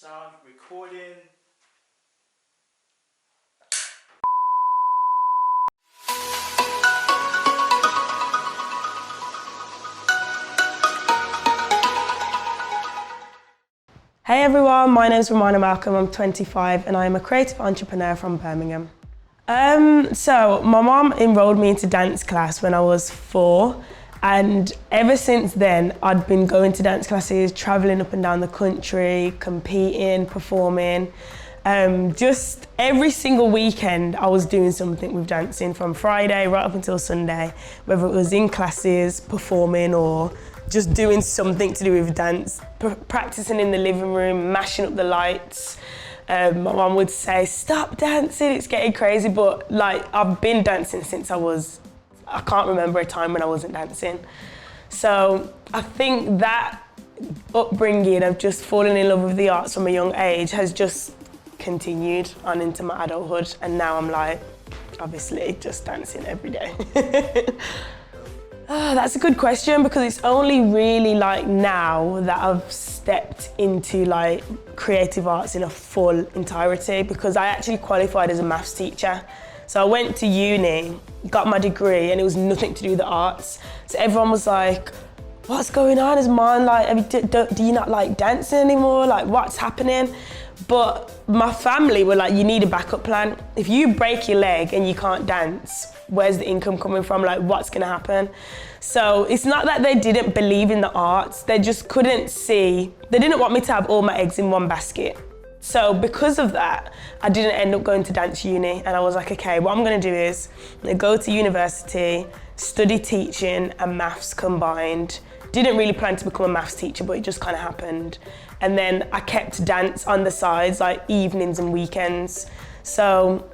Sound recording. Hey everyone, my name is Romanah Malcolm, I'm 25 and I am a creative entrepreneur from Birmingham. So my mum enrolled me into dance class when I was 4, and ever since then I'd been going to dance classes, travelling up and down the country, competing, performing. Just every single weekend I was doing something with dancing, from Friday right up until Sunday, whether it was in classes, performing, or just doing something to do with dance, practicing in the living room, mashing up the lights. My mum would say, stop dancing, it's getting crazy, but like I've been dancing since I can't remember a time when I wasn't dancing. So I think that upbringing of just falling in love with the arts from a young age has just continued on into my adulthood, and now I'm like, obviously just dancing every day. That's a good question, because it's only really like now that I've stepped into like creative arts in a full entirety, because I actually qualified as a maths teacher. So I went to uni, got my degree, and it was nothing to do with the arts. So everyone was like, what's going on? Is mine like, do you not like dancing anymore? Like, what's happening? But my family were like, you need a backup plan. If you break your leg and you can't dance, where's the income coming from? Like, what's gonna happen? So it's not that they didn't believe in the arts, they just couldn't see, they didn't want me to have all my eggs in one basket. So because of that, I didn't end up going to dance uni, and I was like, okay, what I'm gonna do is I'm gonna go to university, study teaching and maths combined. Didn't really plan to become a maths teacher, but it just kind of happened. And then I kept dance on the sides, like evenings and weekends. So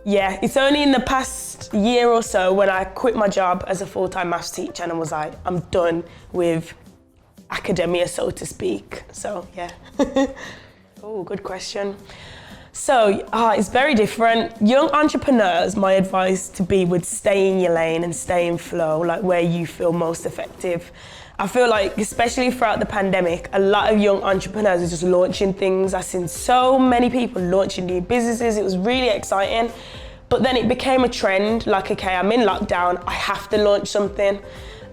yeah, it's only in the past year or so when I quit my job as a full-time maths teacher and I was like, I'm done with academia, so to speak. So yeah. Oh, good question. So it's very different. Young entrepreneurs, my advice to be would stay in your lane and stay in flow, like where you feel most effective. I feel like, especially throughout the pandemic, a lot of young entrepreneurs are just launching things. I've seen so many people launching new businesses. It was really exciting. But then it became a trend, like, okay, I'm in lockdown, I have to launch something.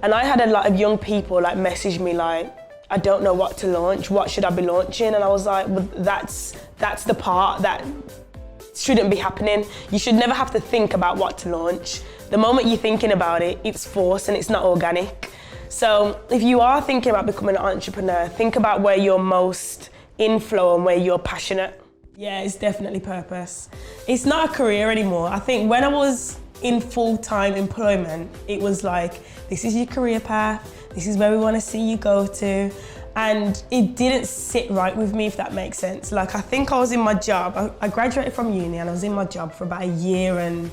And I had a lot of young people like message me like, I don't know what to launch, what should I be launching? And I was like, well, that's the part that shouldn't be happening. You should never have to think about what to launch. The moment you're thinking about it, it's forced and it's not organic. So if you are thinking about becoming an entrepreneur, think about where you're most in flow and where you're passionate. Yeah, it's definitely purpose. It's not a career anymore. I think when I was in full-time employment, it was like, this is your career path, this is where we want to see you go to. And it didn't sit right with me, if that makes sense. Like, I think I was in my job, I graduated from uni and I was in my job for about a year and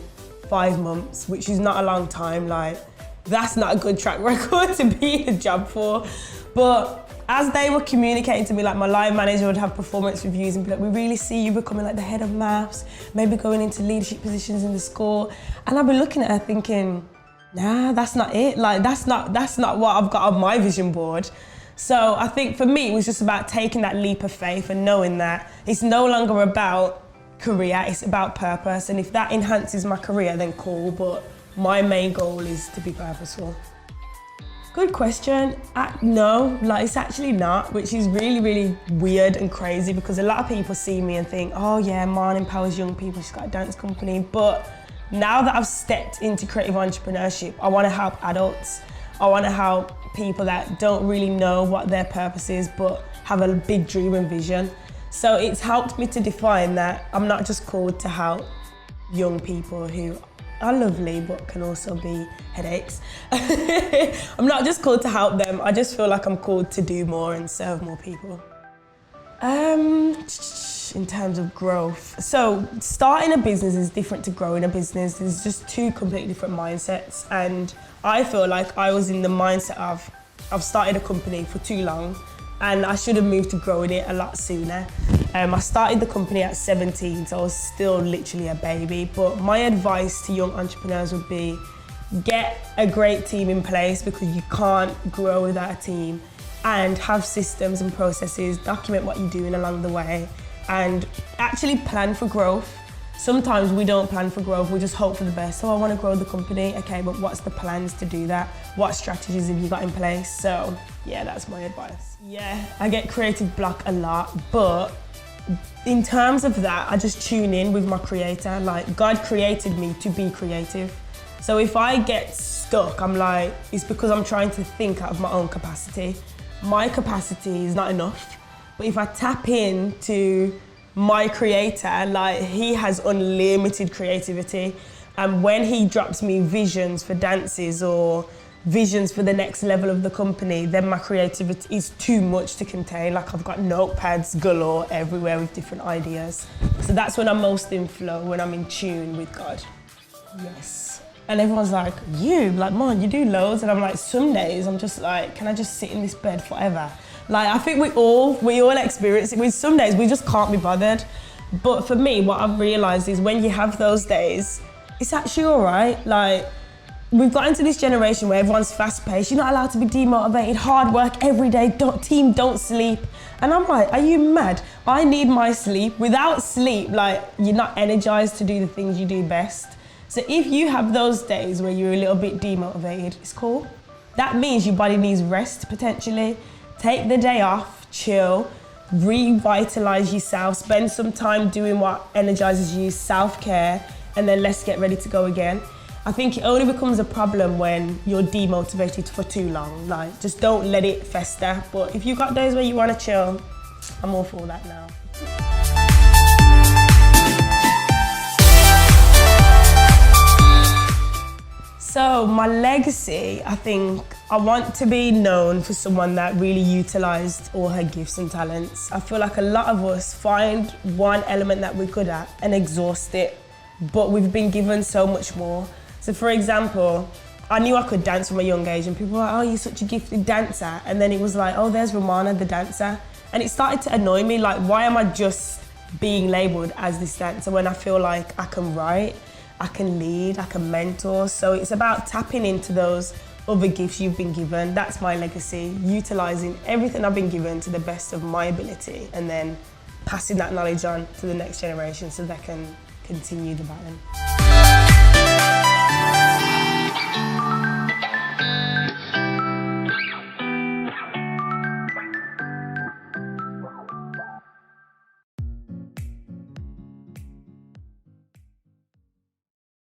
5 months, which is not a long time. Like, that's not a good track record to be in a job for. But as they were communicating to me, like my line manager would have performance reviews and be like, we really see you becoming like the head of maths, maybe going into leadership positions in the school. And I'd be looking at her thinking, nah, that's not it. Like, that's not what I've got on my vision board. So I think for me, it was just about taking that leap of faith and knowing that it's no longer about career, it's about purpose. And if that enhances my career, then cool. But my main goal is to be purposeful. Good question. No, like it's actually not, which is really, really weird and crazy, because a lot of people see me and think, oh yeah, Marn empowers young people, she's got a dance company. But now that I've stepped into creative entrepreneurship, I want to help adults. I want to help people that don't really know what their purpose is, but have a big dream and vision. So it's helped me to define that I'm not just called to help young people who are lovely, but can also be headaches. I'm not just called to help them, I just feel like I'm called to do more and serve more people. In terms of growth. So starting a business is different to growing a business. There's just two completely different mindsets. And I feel like I was in the mindset of, I've started a company for too long and I should have moved to growing it a lot sooner. I started the company at 17, so I was still literally a baby. But my advice to young entrepreneurs would be, get a great team in place, because you can't grow without a team. and have systems and processes, document what you're doing along the way, and actually plan for growth. Sometimes we don't plan for growth, we just hope for the best. So I want to grow the company, okay, but what's the plans to do that? What strategies have you got in place? So yeah, that's my advice. Yeah, I get creative block a lot, but in terms of that, I just tune in with my creator. Like, God created me to be creative. So if I get stuck, I'm like, it's because I'm trying to think out of my own capacity. My capacity is not enough. But if I tap into my creator, like, he has unlimited creativity. And when he drops me visions for dances or visions for the next level of the company, then my creativity is too much to contain. Like, I've got notepads galore everywhere with different ideas. So that's when I'm most in flow, when I'm in tune with God. Yes. And everyone's like, Mon, you do loads. And I'm like, some days I'm just like, can I just sit in this bed forever? Like, I think we all experience it. With some days we just can't be bothered. But for me, what I've realized is when you have those days, it's actually all right. Like, we've got into this generation where everyone's fast paced. You're not allowed to be demotivated, hard work every day, team don't sleep. And I'm like, are you mad? I need my sleep. Without sleep, like, you're not energized to do the things you do best. So if you have those days where you're a little bit demotivated, it's cool. That means your body needs rest potentially. Take the day off, chill, revitalize yourself, spend some time doing what energizes you, self-care, and then let's get ready to go again. I think it only becomes a problem when you're demotivated for too long. Like, just don't let it fester. But if you've got days where you want to chill, I'm all for that now. So my legacy, I think I want to be known for someone that really utilised all her gifts and talents. I feel like a lot of us find one element that we're good at and exhaust it, but we've been given so much more. So for example, I knew I could dance from a young age and people were like, oh, you're such a gifted dancer. And then it was like, oh, there's Romanah, the dancer. And it started to annoy me, like, why am I just being labelled as this dancer when I feel like I can write, I can lead, I can mentor. So it's about tapping into those other gifts you've been given. That's my legacy, utilising everything I've been given to the best of my ability and then passing that knowledge on to the next generation so they can continue the baton.